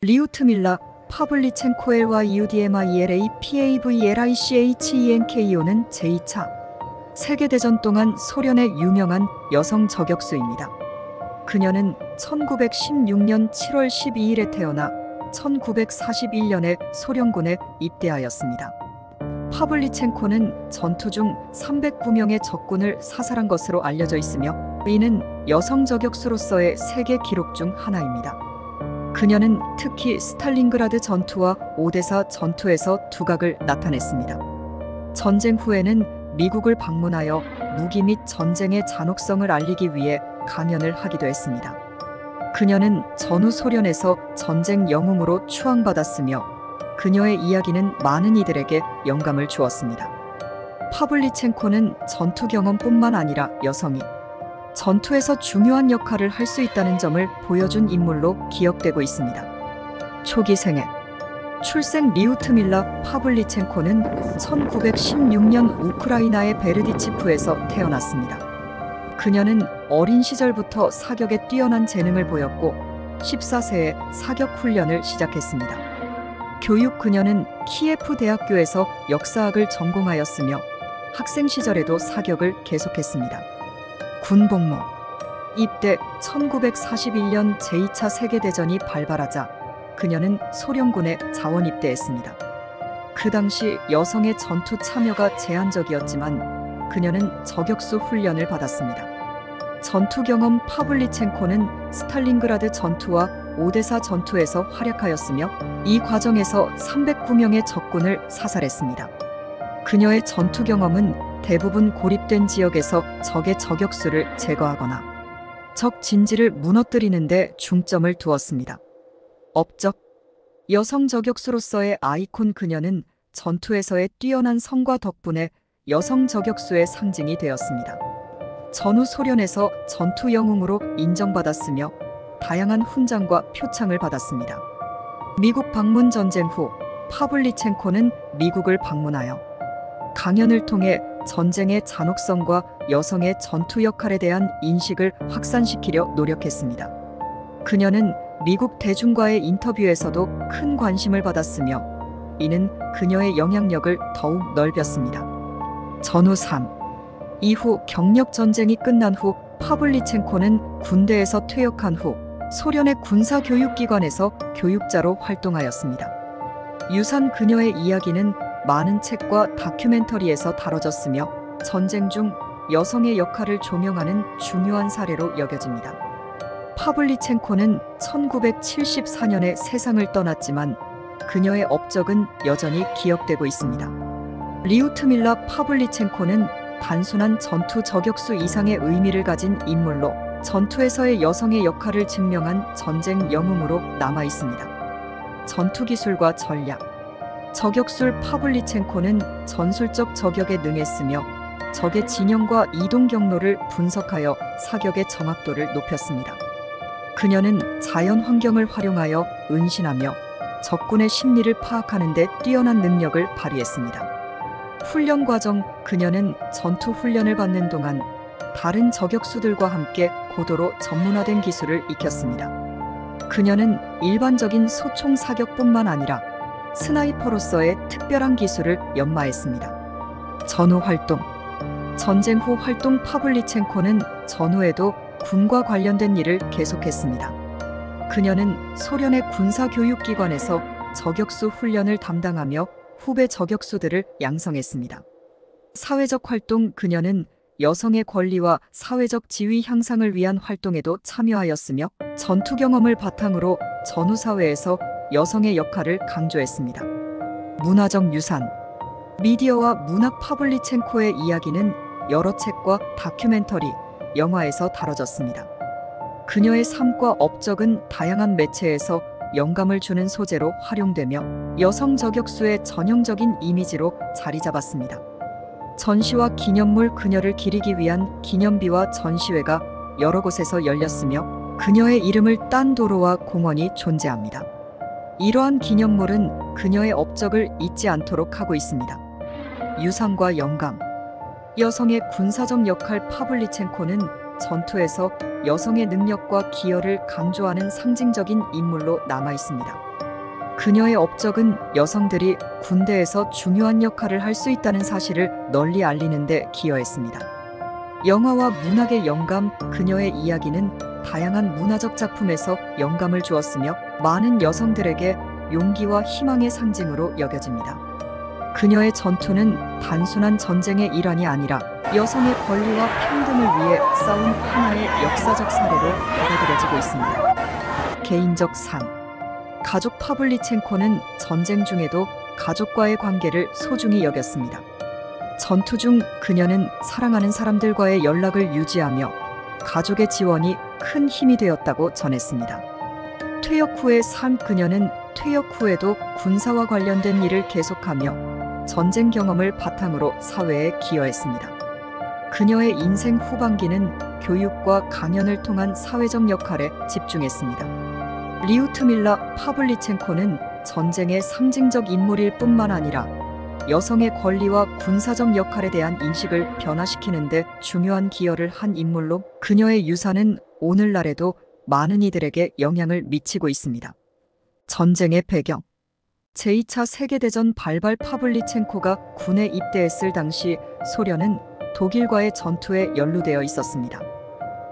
리우트밀라, 파블리첸코 LYUDMILA PAVLICHENKEO는 제2차 세계대전 동안 소련의 유명한 여성 저격수입니다. 그녀는 1916년 7월 12일에 태어나 1941년에 소련군에 입대하였습니다. 파블리첸코는 전투 중 309명의 적군을 사살한 것으로 알려져 있으며 이는 여성 저격수로서의 세계 기록 중 하나입니다. 그녀는 특히 스탈린그라드 전투와 오데사 전투에서 두각을 나타냈습니다. 전쟁 후에는 미국을 방문하여 무기 및 전쟁의 잔혹성을 알리기 위해 강연을 하기도 했습니다. 그녀는 전후 소련에서 전쟁 영웅으로 추앙받았으며 그녀의 이야기는 많은 이들에게 영감을 주었습니다. 파블리첸코는 전투 경험뿐만 아니라 여성이 전투에서 중요한 역할을 할 수 있다는 점을 보여준 인물로 기억되고 있습니다. 초기 생애 출생 리우트밀라 파블리첸코는 1916년 우크라이나의 베르디치프에서 태어났습니다. 그녀는 어린 시절부터 사격에 뛰어난 재능을 보였고 14세에 사격 훈련을 시작했습니다. 교육 그녀는 키예프 대학교에서 역사학을 전공하였으며 학생 시절에도 사격을 계속했습니다. 군 복무 입대 1941년 제2차 세계대전이 발발하자 그녀는 소련군에 자원 입대했습니다. 그 당시 여성의 전투 참여가 제한적이었지만 그녀는 저격수 훈련을 받았습니다. 전투 경험 파블리첸코는 스탈린그라드 전투와 오데사 전투에서 활약하였으며 이 과정에서 309명의 적군을 사살했습니다. 그녀의 전투 경험은 대부분 고립된 지역에서 적의 저격수를 제거하거나 적 진지를 무너뜨리는 데 중점을 두었습니다. 업적 여성 저격수로서의 아이콘 그녀는 전투에서의 뛰어난 성과 덕분에 여성 저격수의 상징이 되었습니다. 전후 소련에서 전투 영웅으로 인정받았으며 다양한 훈장과 표창을 받았습니다. 미국 방문 전쟁 후 파블리첸코는 미국을 방문하여 강연을 통해 전쟁의 잔혹성과 여성의 전투 역할에 대한 인식을 확산시키려 노력했습니다. 그녀는 미국 대중과의 인터뷰에서도 큰 관심을 받았으며 이는 그녀의 영향력을 더욱 넓혔습니다. 전후 3. 이후 경력 전쟁이 끝난 후 파블리첸코는 군대에서 퇴역한 후 소련의 군사교육기관에서 교육자로 활동하였습니다. 유산 그녀의 이야기는 많은 책과 다큐멘터리에서 다뤄졌으며 전쟁 중 여성의 역할을 조명하는 중요한 사례로 여겨집니다. 파블리첸코는 1974년에 세상을 떠났지만 그녀의 업적은 여전히 기억되고 있습니다. 리우트밀라 파블리첸코는 단순한 전투 저격수 이상의 의미를 가진 인물로 전투에서의 여성의 역할을 증명한 전쟁 영웅으로 남아 있습니다. 전투 기술과 전략 저격술 파블리첸코는 전술적 저격에 능했으며 적의 진영과 이동 경로를 분석하여 사격의 정확도를 높였습니다. 그녀는 자연 환경을 활용하여 은신하며 적군의 심리를 파악하는 데 뛰어난 능력을 발휘했습니다. 훈련 과정 그녀는 전투 훈련을 받는 동안 다른 저격수들과 함께 고도로 전문화된 기술을 익혔습니다. 그녀는 일반적인 소총 사격뿐만 아니라 스나이퍼로서의 특별한 기술을 연마했습니다. 전후 활동 전쟁 후 활동 파블리첸코는 전후에도 군과 관련된 일을 계속했습니다. 그녀는 소련의 군사교육기관에서 저격수 훈련을 담당하며 후배 저격수들을 양성했습니다. 사회적 활동 그녀는 여성의 권리와 사회적 지위 향상을 위한 활동에도 참여하였으며 전투 경험을 바탕으로 전후 사회에서 여성의 역할을 강조했습니다. 문화적 유산 미디어와 문학 파블리첸코의 이야기는 여러 책과 다큐멘터리, 영화에서 다뤄졌습니다. 그녀의 삶과 업적은 다양한 매체에서 영감을 주는 소재로 활용되며 여성 저격수의 전형적인 이미지로 자리 잡았습니다. 전시와 기념물 그녀를 기리기 위한 기념비와 전시회가 여러 곳에서 열렸으며 그녀의 이름을 딴 도로와 공원이 존재합니다. 이러한 기념물은 그녀의 업적을 잊지 않도록 하고 있습니다. 유산과 영감 여성의 군사적 역할 파블리첸코는 전투에서 여성의 능력과 기여를 강조하는 상징적인 인물로 남아 있습니다. 그녀의 업적은 여성들이 군대에서 중요한 역할을 할 수 있다는 사실을 널리 알리는 데 기여했습니다. 영화와 문학의 영감, 그녀의 이야기는 다양한 문화적 작품에서 영감을 주었으며 많은 여성들에게 용기와 희망의 상징으로 여겨집니다. 그녀의 전투는 단순한 전쟁의 일환이 아니라 여성의 권리와 평등을 위해 싸운 하나의 역사적 사례로 받아들여지고 있습니다. 개인적 삶. 가족 파블리첸코는 전쟁 중에도 가족과의 관계를 소중히 여겼습니다. 전투 중 그녀는 사랑하는 사람들과의 연락을 유지하며 가족의 지원이 큰 힘이 되었다고 전했습니다. 퇴역 후의 삶. 그녀는 퇴역 후에도 군사와 관련된 일을 계속하며 전쟁 경험을 바탕으로 사회에 기여했습니다. 그녀의 인생 후반기는 교육과 강연을 통한 사회적 역할에 집중했습니다. 리우트밀라 파블리첸코는 전쟁의 상징적 인물일 뿐만 아니라 여성의 권리와 군사적 역할에 대한 인식을 변화시키는 데 중요한 기여를 한 인물로 그녀의 유산은 오늘날에도 많은 이들에게 영향을 미치고 있습니다. 전쟁의 배경. 제2차 세계대전 발발 파블리첸코가 군에 입대했을 당시 소련은 독일과의 전투에 연루되어 있었습니다.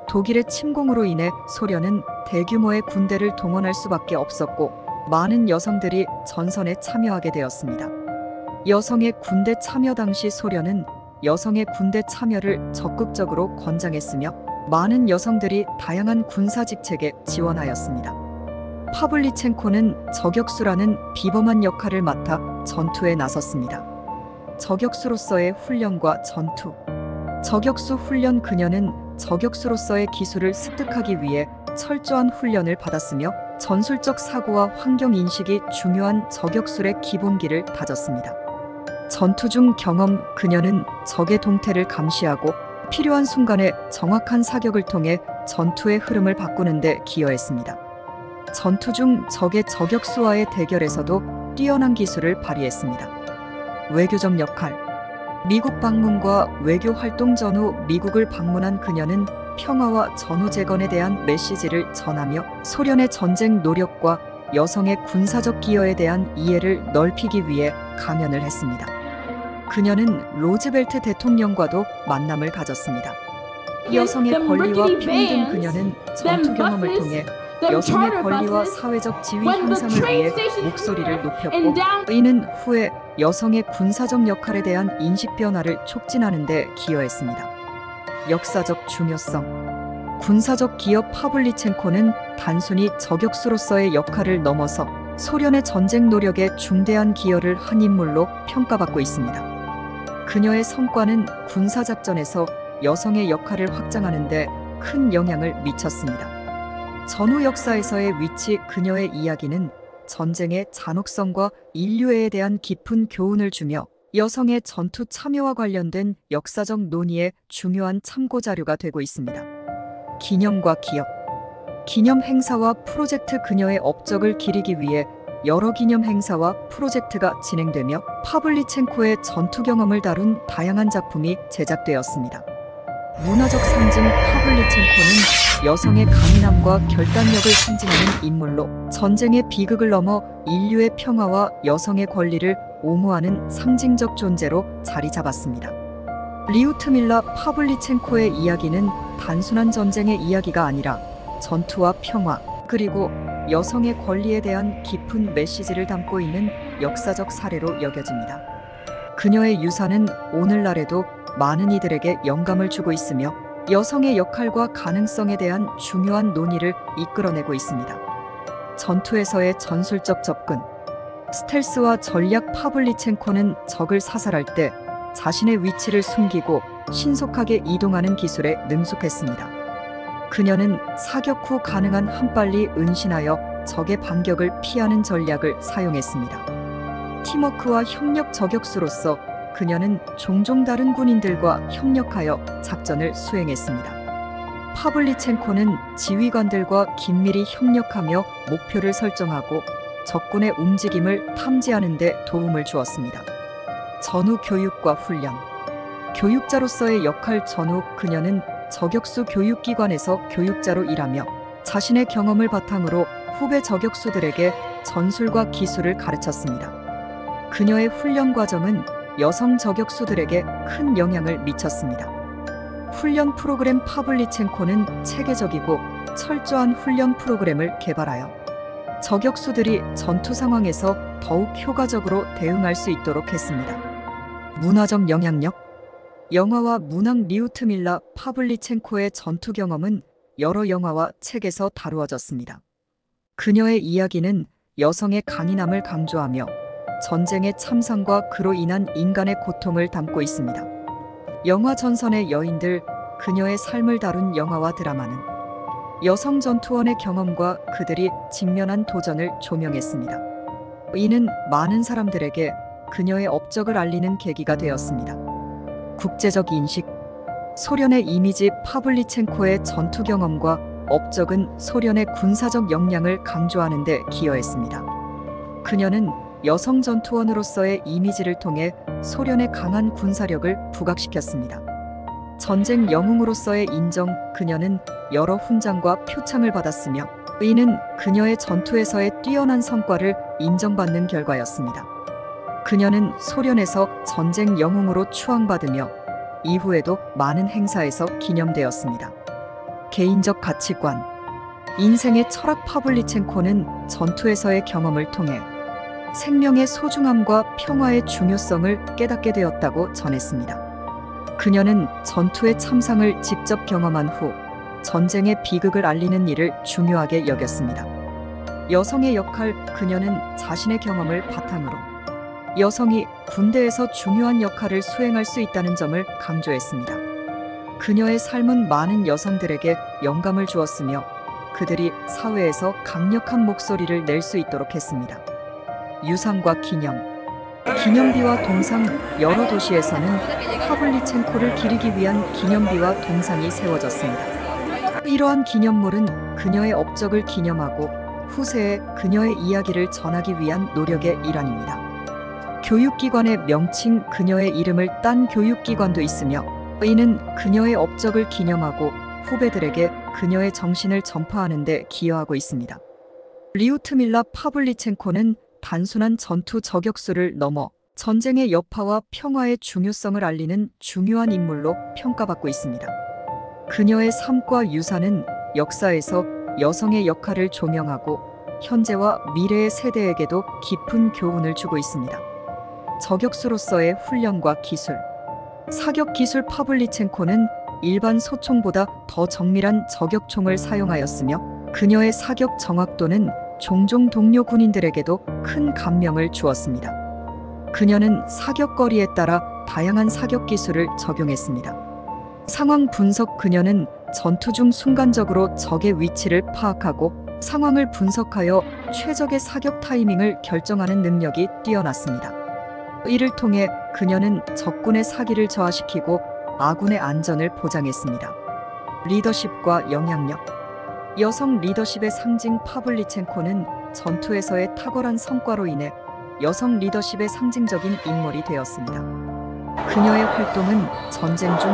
독일의 침공으로 인해 소련은 대규모의 군대를 동원할 수밖에 없었고 많은 여성들이 전선에 참여하게 되었습니다. 여성의 군대 참여. 당시 소련은 여성의 군대 참여를 적극적으로 권장했으며 많은 여성들이 다양한 군사 직책에 지원하였습니다. 파블리첸코는 저격수라는 비범한 역할을 맡아 전투에 나섰습니다. 저격수로서의 훈련과 전투. 저격수 훈련. 그녀는 저격수로서의 기술을 습득하기 위해 철저한 훈련을 받았으며 전술적 사고와 환경 인식이 중요한 저격술의 기본기를 다졌습니다. 전투 중 경험. 그녀는 적의 동태를 감시하고 필요한 순간에 정확한 사격을 통해 전투의 흐름을 바꾸는 데 기여했습니다. 전투 중 적의 저격수와의 대결에서도 뛰어난 기술을 발휘했습니다. 외교적 역할. 미국 방문과 외교 활동 전후 미국을 방문한 그녀는 평화와 전후 재건에 대한 메시지를 전하며 소련의 전쟁 노력과 여성의 군사적 기여에 대한 이해를 넓히기 위해 강연을 했습니다. 그녀는 로즈벨트 대통령과도 만남을 가졌습니다. 여성의 권리와 평등. 그녀는 전투 경험을 통해 여성의 권리와 사회적 지위 향상을 위해 목소리를 높였고 이는 후에 여성의 군사적 역할에 대한 인식 변화를 촉진하는 데 기여했습니다. 역사적 중요성. 군사적 기여. 파블리첸코는 단순히 저격수로서의 역할을 넘어서 소련의 전쟁 노력에 중대한 기여를 한 인물로 평가받고 있습니다. 그녀의 성과는 군사작전에서 여성의 역할을 확장하는 데 큰 영향을 미쳤습니다. 전후 역사에서의 위치. 그녀의 이야기는 전쟁의 잔혹성과 인류애에 대한 깊은 교훈을 주며 여성의 전투 참여와 관련된 역사적 논의에 중요한 참고 자료가 되고 있습니다. 기념과 기억. 기념 행사와 프로젝트. 그녀의 업적을 기리기 위해 여러 기념 행사와 프로젝트가 진행되며 파블리첸코의 전투 경험을 다룬 다양한 작품이 제작되었습니다. 문화적 상징. 파블리첸코는 여성의 강인함과 결단력을 상징하는 인물로 전쟁의 비극을 넘어 인류의 평화와 여성의 권리를 옹호하는 상징적 존재로 자리 잡았습니다. 리우트밀라 파블리첸코의 이야기는 단순한 전쟁의 이야기가 아니라 전투와 평화, 그리고 여성의 권리에 대한 깊은 메시지를 담고 있는 역사적 사례로 여겨집니다. 그녀의 유산은 오늘날에도 많은 이들에게 영감을 주고 있으며 여성의 역할과 가능성에 대한 중요한 논의를 이끌어내고 있습니다. 전투에서의 전술적 접근. 스텔스와 전략. 파블리첸코는 적을 사살할 때 자신의 위치를 숨기고 신속하게 이동하는 기술에 능숙했습니다. 그녀는 사격 후 가능한 한빨리 은신하여 적의 반격을 피하는 전략을 사용했습니다. 팀워크와 협력. 저격수로서 그녀는 종종 다른 군인들과 협력하여 작전을 수행했습니다. 파블리첸코는 지휘관들과 긴밀히 협력하며 목표를 설정하고 적군의 움직임을 탐지하는 데 도움을 주었습니다. 전후 교육과 훈련. 교육자로서의 역할. 전후 그녀는 저격수 교육기관에서 교육자로 일하며 자신의 경험을 바탕으로 후배 저격수들에게 전술과 기술을 가르쳤습니다. 그녀의 훈련 과정은 여성 저격수들에게 큰 영향을 미쳤습니다. 훈련 프로그램 파블리첸코는 체계적이고 철저한 훈련 프로그램을 개발하여 저격수들이 전투 상황에서 더욱 효과적으로 대응할 수 있도록 했습니다. 문화적 영향력. 영화와 문학 리우트밀라 파블리첸코의 전투 경험은 여러 영화와 책에서 다루어졌습니다. 그녀의 이야기는 여성의 강인함을 강조하며 전쟁의 참상과 그로 인한 인간의 고통을 담고 있습니다. 영화 전선의 여인들, 그녀의 삶을 다룬 영화와 드라마는 여성 전투원의 경험과 그들이 직면한 도전을 조명했습니다. 이는 많은 사람들에게 그녀의 업적을 알리는 계기가 되었습니다. 국제적 인식. 소련의 이미지. 파블리첸코의 전투 경험과 업적은 소련의 군사적 역량을 강조하는 데 기여했습니다. 그녀는 여성 전투원으로서의 이미지를 통해 소련의 강한 군사력을 부각시켰습니다. 전쟁 영웅으로서의 인정. 그녀는 여러 훈장과 표창을 받았으며 이는 그녀의 전투에서의 뛰어난 성과를 인정받는 결과였습니다. 그녀는 소련에서 전쟁 영웅으로 추앙받으며 이후에도 많은 행사에서 기념되었습니다. 개인적 가치관. 인생의 철학. 파블리첸코는 전투에서의 경험을 통해 생명의 소중함과 평화의 중요성을 깨닫게 되었다고 전했습니다. 그녀는 전투의 참상을 직접 경험한 후 전쟁의 비극을 알리는 일을 중요하게 여겼습니다. 여성의 역할. 그녀는 자신의 경험을 바탕으로 여성이 군대에서 중요한 역할을 수행할 수 있다는 점을 강조했습니다. 그녀의 삶은 많은 여성들에게 영감을 주었으며 그들이 사회에서 강력한 목소리를 낼 수 있도록 했습니다. 유산과 기념. 기념비와 동상. 여러 도시에서는 파블리첸코를 기리기 위한 기념비와 동상이 세워졌습니다. 이러한 기념물은 그녀의 업적을 기념하고 후세에 그녀의 이야기를 전하기 위한 노력의 일환입니다. 교육기관의 명칭. 그녀의 이름을 딴 교육기관도 있으며 이는 그녀의 업적을 기념하고 후배들에게 그녀의 정신을 전파하는 데 기여하고 있습니다. 리우트밀라 파블리첸코는 단순한 전투 저격수를 넘어 전쟁의 여파와 평화의 중요성을 알리는 중요한 인물로 평가받고 있습니다. 그녀의 삶과 유산은 역사에서 여성의 역할을 조명하고 현재와 미래의 세대에게도 깊은 교훈을 주고 있습니다. 저격수로서의 훈련과 기술. 사격 기술. 파블리첸코는 일반 소총보다 더 정밀한 저격총을 사용하였으며 그녀의 사격 정확도는 종종 동료 군인들에게도 큰 감명을 주었습니다. 그녀는 사격거리에 따라 다양한 사격 기술을 적용했습니다. 상황 분석. 그녀는 전투 중 순간적으로 적의 위치를 파악하고 상황을 분석하여 최적의 사격 타이밍을 결정하는 능력이 뛰어났습니다. 이를 통해 그녀는 적군의 사기를 저하시키고 아군의 안전을 보장했습니다. 리더십과 영향력. 여성 리더십의 상징. 파블리첸코는 전투에서의 탁월한 성과로 인해 여성 리더십의 상징적인 인물이 되었습니다. 그녀의 활동은 전쟁 중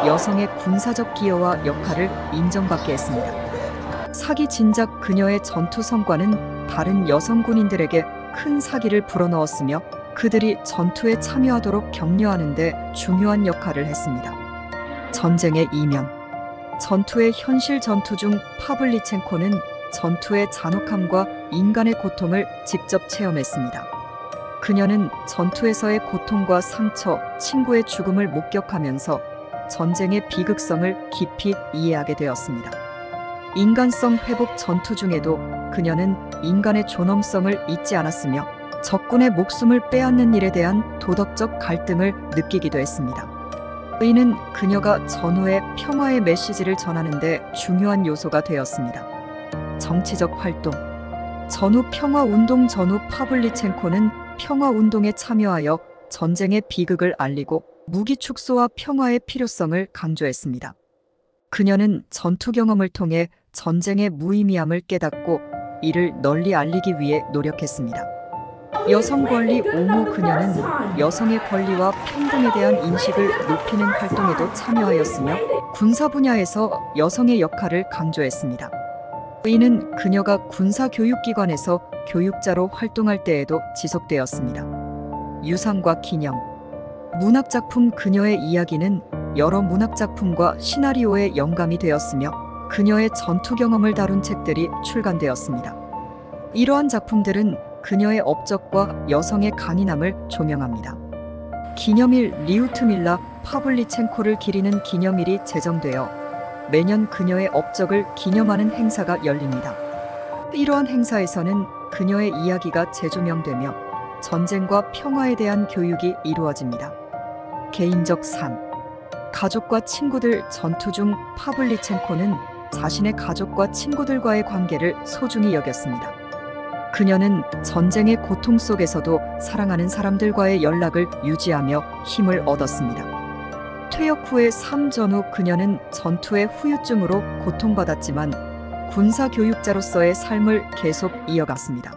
여성의 군사적 기여와 역할을 인정받게 했습니다. 사기 진작. 그녀의 전투 성과는 다른 여성 군인들에게 큰 사기를 불어넣었으며 그들이 전투에 참여하도록 격려하는 데 중요한 역할을 했습니다. 전쟁의 이면. 전투의 현실. 전투 중 파블리첸코는 전투의 잔혹함과 인간의 고통을 직접 체험했습니다. 그녀는 전투에서의 고통과 상처, 친구의 죽음을 목격하면서 전쟁의 비극성을 깊이 이해하게 되었습니다. 인간성 회복. 전투 중에도 그녀는 인간의 존엄성을 잊지 않았으며 적군의 목숨을 빼앗는 일에 대한 도덕적 갈등을 느끼기도 했습니다. 이는 그녀가 전후의 평화의 메시지를 전하는 데 중요한 요소가 되었습니다. 정치적 활동. 전후 평화운동. 전후 파블리첸코는 평화운동에 참여하여 전쟁의 비극을 알리고 무기 축소와 평화의 필요성을 강조했습니다. 그녀는 전투 경험을 통해 전쟁의 무의미함을 깨닫고 이를 널리 알리기 위해 노력했습니다. 여성 권리 옹호. 그녀는 여성의 권리와 평등에 대한 인식을 높이는 활동에도 참여하였으며 군사 분야에서 여성의 역할을 강조했습니다. 이는 그녀가 군사교육기관에서 교육자로 활동할 때에도 지속되었습니다. 유산과 기념. 문학작품 그녀의 이야기는 여러 문학작품과 시나리오의 영감이 되었으며 그녀의 전투 경험을 다룬 책들이 출간되었습니다. 이러한 작품들은 그녀의 업적과 여성의 강인함을 조명합니다. 기념일 리우트밀라 파블리첸코를 기리는 기념일이 제정되어 매년 그녀의 업적을 기념하는 행사가 열립니다. 이러한 행사에서는 그녀의 이야기가 재조명되며 전쟁과 평화에 대한 교육이 이루어집니다. 개인적 삶. 가족과 친구들. 전투 중 파블리첸코는 자신의 가족과 친구들과의 관계를 소중히 여겼습니다. 그녀는 전쟁의 고통 속에서도 사랑하는 사람들과의 연락을 유지하며 힘을 얻었습니다. 퇴역 후의 삶 전후 그녀는 전투의 후유증으로 고통받았지만 군사교육자로서의 삶을 계속 이어갔습니다.